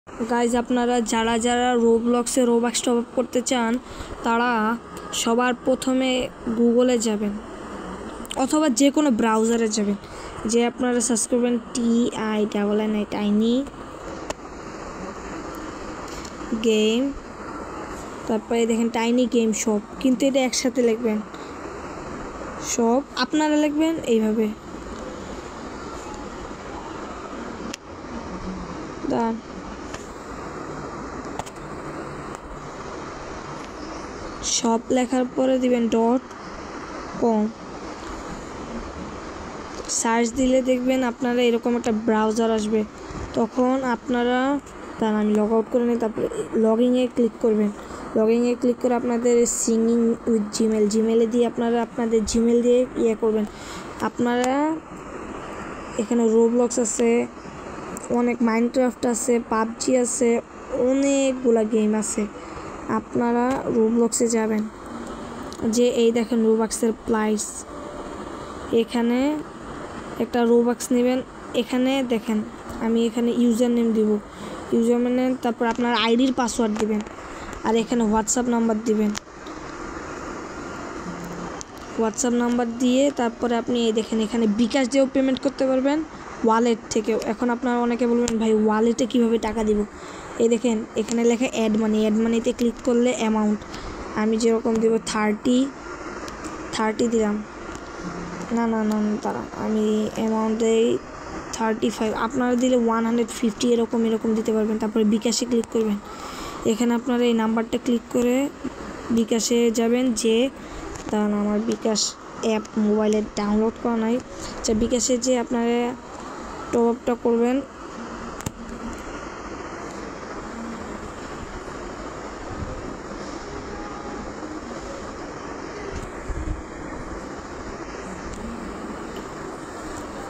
Guys আপনারা যারা যারা রোবলক্সে রোবাক্স টপ আপ করতে চান তারা সবার প্রথমে গুগলে যাবেন অথবা যে কোনো ব্রাউজারে যাবেন, যে আপনারা সার্চ করবেন TINNI টাইনি গেম, তারপরে দেখেন টাইনি গেম শপ, কিন্তু এটা একসাথে লিখবেন শপ, আপনারা লিখবেন এইভাবে দাঁড়ান শপ লেখার পরে দিবেন .com, সার্চ দিলে দেখবেন আপনারা এরকম একটা ব্রাউজার আসবে। তখন আপনারা দাঁড়ান আমি লগ আউট করে নিই, তারপরে লগইনে ক্লিক করবেন। লগইনে ক্লিক করে আপনাদের সিঙ্গিং উইথ জিমেলে দিয়ে আপনারা আপনাদের জিমেল দিয়ে করবেন। আপনারা এখানে রোবলক্স আছে, অনেক মাইনক্রাফট আছে, পাবজি আছে, অনেকগুলা গেম আছে। আপনারা রোবলক্সে যাবেন, যে এই দেখেন রোবক্সের প্রাইস, এখানে একটা রোবক্স নেবেন। এখানে দেখেন আমি এখানে ইউজার নেম দিব, ইউজার নেম, তারপর আপনার আইডির পাসওয়ার্ড দিবেন, আর এখানে হোয়াটসঅ্যাপ নাম্বার দিবেন। হোয়াটসঅ্যাপ নাম্বার দিয়ে তারপরে আপনি এই দেখেন এখানে বিকাশ দিয়েও পেমেন্ট করতে পারবেন, ওয়ালেট থেকেও। এখন আপনারা অনেকে বলবেন ভাই ওয়ালেটে কীভাবে টাকা দিব, এই দেখেন এখানে লেখা অ্যাড মানিতে ক্লিক করলে অ্যামাউন্ট আমি যেরকম দিব 30 দিলাম, না তারা আমি অ্যামাউন্ট দেই 35, আপনারা দিলে 150 এরকম দিতে পারবেন। তারপরে বিকাশে ক্লিক করবেন, এখানে আপনারা এই নাম্বারটা ক্লিক করে বিকাশে যাবেন। যে দাঁড়ান আমার বিকাশ অ্যাপ মোবাইলে ডাউনলোড করা নাই, আচ্ছা বিকাশে যে আপনারা টপ আপটা করবেন।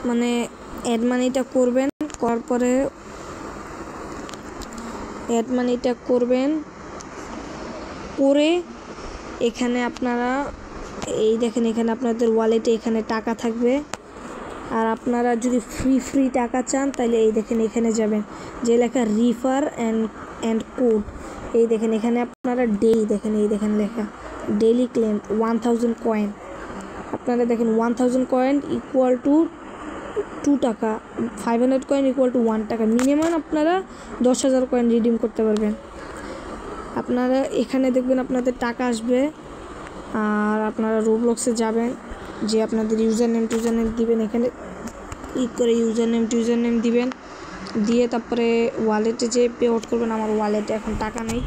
মানে অ্যাড মানিটা করবেন, করার পরে অ্যাড মানিটা করবেন করে এখানে আপনারা এই দেখেন এখানে আপনাদের ওয়ালেটে এখানে টাকা থাকবে। আর আপনারা যদি ফ্রি টাকা চান তাহলে এই দেখেন এখানে যাবেন, যে লেখা রিফার অ্যান্ড কোড, এই দেখেন এখানে আপনারা দেখেন এই দেখেন লেখা ডেইলি ক্লেম 1000 কয়েন। আপনারা দেখেন 1000 কয়েন ইকুয়াল টু 2 টাকা, 500 কয়েন ইকুয়াল টু 1 টাকা। মিনিমাম আপনারা 10,000 কয়েন রিডিম করতে পারবেন। আপনারা এখানে দেখবেন আপনাদের টাকা আসবে। আর আপনারা রোবলক্সে যাবেন, যে আপনাদের ইউজার নেম দিবেন, এখানে ক্লিক করে ইউজার নেম দিবেন, দিয়ে তারপরে ওয়ালেটে যে পে আউট করবেন। আমার ওয়ালেটে এখন টাকা নেই।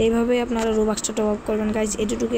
এইভাবে আপনারা রোবক্সটা টপ আপ করবেন গাইজ, এটুকুই।